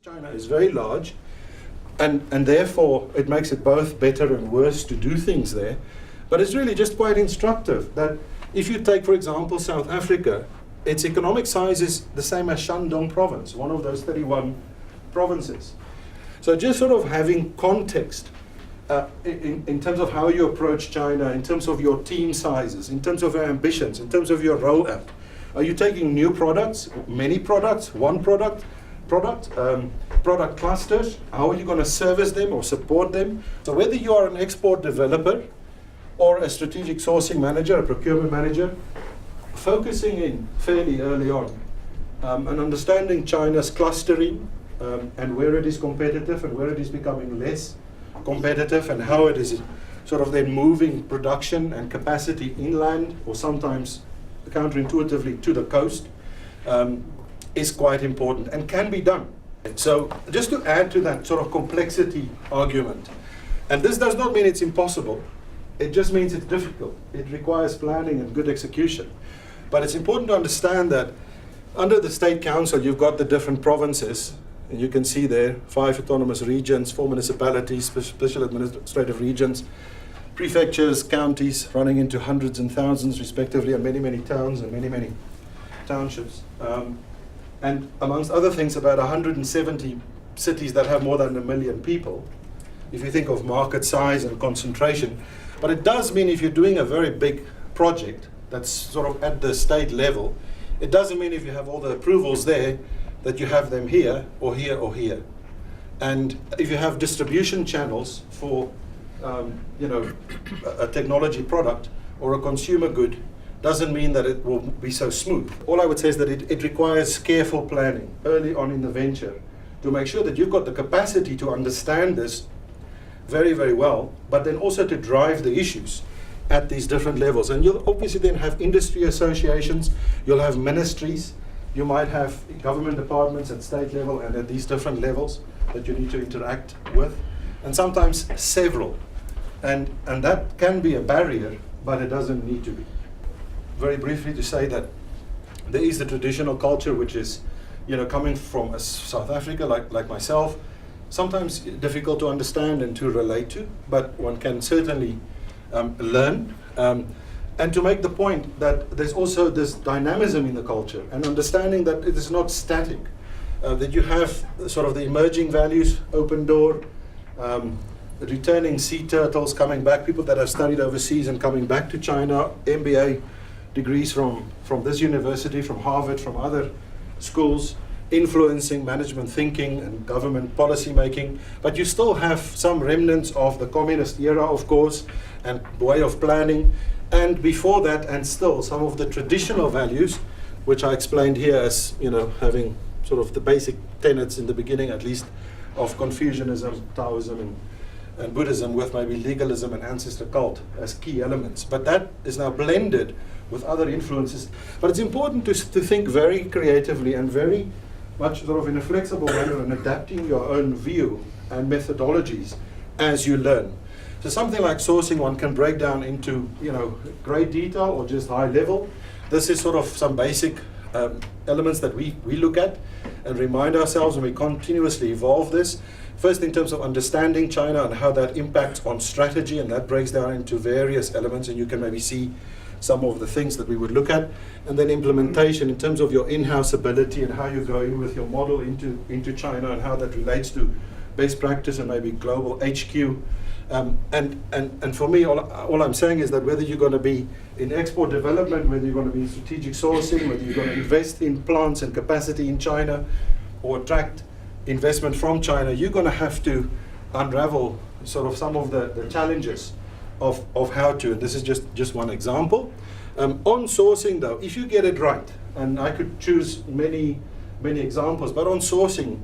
China is very large, and therefore it makes it both better and worse to do things there. But it's really just quite instructive that if you take, for example, South Africa, its economic size is the same as Shandong province, one of those 31 provinces. So just sort of having context in terms of how you approach China, in terms of your team sizes, in terms of your ambitions, in terms of your rollout. Are you taking new products, many products, one product, product clusters? How are you going to service them or support them? So whether you are an export developer or a strategic sourcing manager, a procurement manager, focusing in fairly early on and understanding China's clustering and where it is competitive and where it is becoming less competitive and how it is sort of then moving production and capacity inland or sometimes counterintuitively to the coast is quite important and can be done. So just to add to that sort of complexity argument, and this does not mean it's impossible, it just means it's difficult. It requires planning and good execution. But it's important to understand that under the State Council, you've got the different provinces, and you can see there 5 autonomous regions, 4 municipalities, special administrative regions, prefectures, counties, running into hundreds and thousands respectively, and many, many towns and many, many townships. And amongst other things, about 170 cities that have more than 1 million people, if you think of market size and concentration. But it does mean if you're doing a very big project that's sort of at the state level, it doesn't mean if you have all the approvals there that you have them here or here or here. And if you have distribution channels for a technology product or a consumer good, doesn't mean that it will be so smooth. All I would say is that it requires careful planning early on in the venture to make sure that you've got the capacity to understand this very, very well, but then also to drive the issues at these different levels. And you'll obviously then have industry associations, you'll have ministries, you might have government departments at state level and at these different levels that you need to interact with, and sometimes several. And that can be a barrier, but it doesn't need to be. Very briefly to say that there is the traditional culture which is, coming from South Africa, like myself, sometimes difficult to understand and to relate to, but one can certainly learn. And to make the point that there's also this dynamism in the culture and understanding that it is not static, that you have sort of the emerging values, open door, returning sea turtles coming back, people that have studied overseas and coming back to China, MBA degrees from this university, from Harvard, from other schools, influencing management thinking and government policy making. But you still have some remnants of the communist era, of course, and way of planning. And before that, and still, some of the traditional values, which I explained here as, having sort of the basic tenets in the beginning, at least, of Confucianism, Taoism, and Buddhism, with maybe legalism and ancestor cult as key elements. But that is now blended with other influences. But it's important to think very creatively and very much sort of in a flexible manner and adapting your own view and methodologies as you learn. So something like sourcing one can break down into great detail or just high level. This is sort of some basic elements that we look at and remind ourselves, and we continuously evolve this. First, in terms of understanding China and how that impacts on strategy, and that breaks down into various elements, and you can maybe see some of the things that we would look at. And then implementation in terms of your in-house ability and how you go in with your model into China and how that relates to best practice and maybe global HQ. And for me, all I'm saying is that whether you're going to be in export development, whether you're going to be in strategic sourcing, whether you're going to invest in plants and capacity in China or attract investment from China, you're going to have to unravel sort of some of the challenges of how to, and this is just one example. On sourcing though, if you get it right, and I could choose many examples, but on sourcing,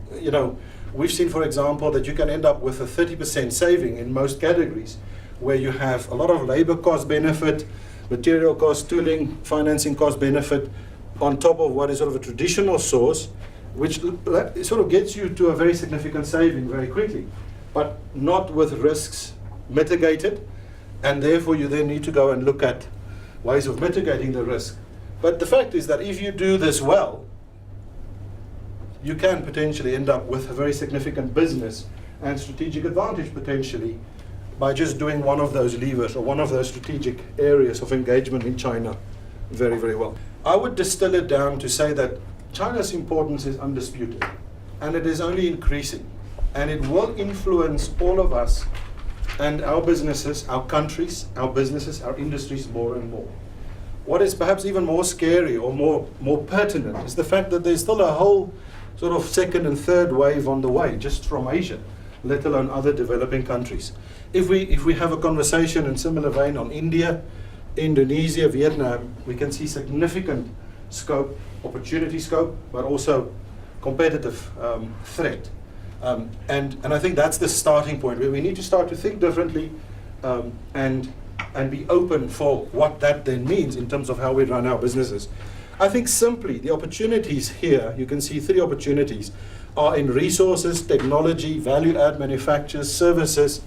we've seen, for example, that you can end up with a 30% saving in most categories, where you have a lot of labor cost benefit, material cost, tooling, financing cost benefit, on top of what is sort of a traditional source, which sort of gets you to a very significant saving very quickly, but not with risks mitigated. And therefore you then need to go and look at ways of mitigating the risk. But the fact is that if you do this well, you can potentially end up with a very significant business and strategic advantage potentially by just doing one of those levers or one of those strategic areas of engagement in China very, very well. I would distill it down to say that China's importance is undisputed, and it is only increasing, and it will influence all of us and our businesses, our countries, our businesses, our industries more and more. What is perhaps even more scary or more pertinent is the fact that there's still a whole sort of second and third wave on the way, just from Asia, let alone other developing countries. If we have a conversation in similar vein on India, Indonesia, Vietnam, we can see significant scope, opportunity scope, but also competitive threat. And I think that's the starting point where we need to start to think differently and be open for what that then means in terms of how we run our businesses. I think simply the opportunities here, you can see 3 opportunities, are in resources, technology, value-add manufacturers, services,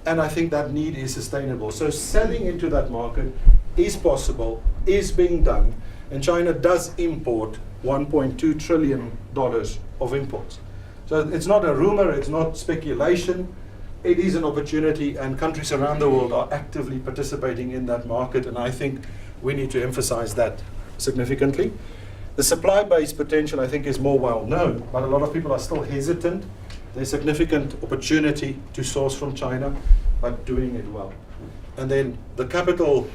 and I think that need is sustainable. So selling into that market is possible, is being done, and China does import $1.2 trillion of imports. So it's not a rumor, it's not speculation, it is an opportunity, and countries around the world are actively participating in that market, and I think we need to emphasize that significantly. The supply-based potential, I think, is more well known, but a lot of people are still hesitant. There's significant opportunity to source from China, but doing it well. And then the capital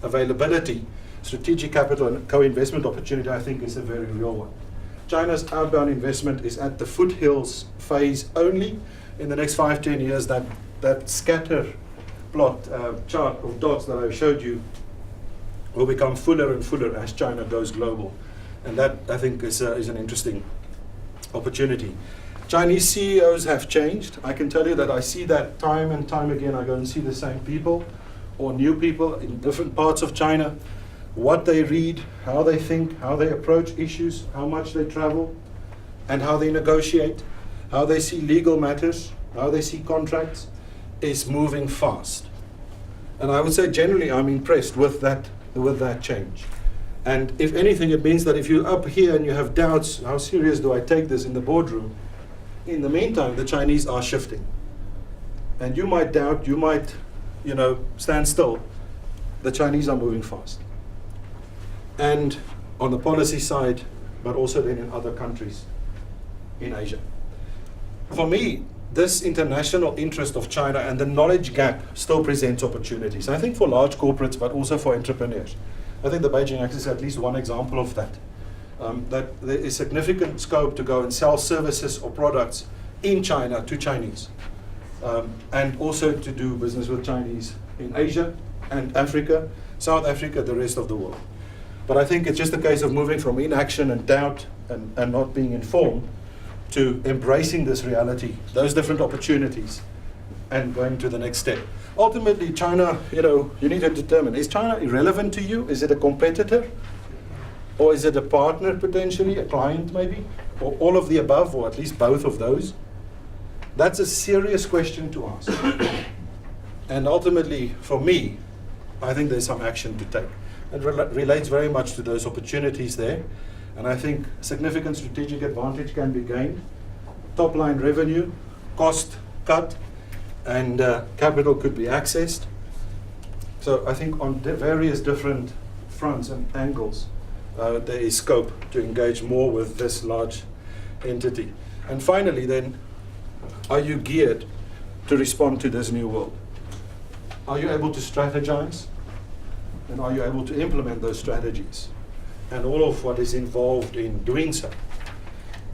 availability, strategic capital and co-investment opportunity, I think, is a very real one. China's outbound investment is at the foothills phase only. In the next 5-10 years, that scatter plot chart of dots that I showed you will become fuller and fuller as China goes global. And that, I think, is an interesting opportunity. Chinese CEOs have changed. I can tell you that I see that time and time again. I go and see the same people or new people in different parts of China, what they read, how they think, how they approach issues, how much they travel, and how they negotiate, how they see legal matters, how they see contracts, is moving fast. And I would say generally I'm impressed with that change. And if anything, it means that if you're up here and you have doubts, how serious do I take this in the boardroom? In the meantime, the Chinese are shifting. And you might doubt, you might, stand still. The Chinese are moving fast. And on the policy side, but also then in other countries in Asia. For me, this international interest of China and the knowledge gap still presents opportunities. I think for large corporates, but also for entrepreneurs. I think the Beijing Act is at least one example of that. That there is significant scope to go and sell services or products in China to Chinese. And also to do business with Chinese in Asia and Africa, South Africa, the rest of the world. But I think it's just a case of moving from inaction and doubt and not being informed to embracing this reality, those different opportunities, and going to the next step. Ultimately, China, you need to determine, is China irrelevant to you? Is it a competitor? Or is it a partner potentially, a client maybe? Or all of the above, or at least both of those? That's a serious question to ask. And ultimately, for me, I think there's some action to take. It relates very much to those opportunities there. And I think significant strategic advantage can be gained. Top line revenue, cost cut, and capital could be accessed. So I think on various different fronts and angles, there is scope to engage more with this large entity. And finally then, are you geared to respond to this new world? Are you able to strategize? And are you able to implement those strategies? And all of what is involved in doing so.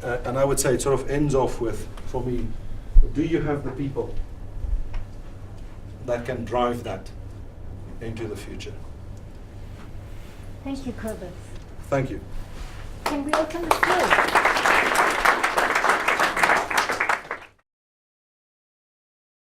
And I would say it sort of ends off with, for me, do you have the people that can drive that into the future? Thank you, Kobus. Thank you. Can we open the floor?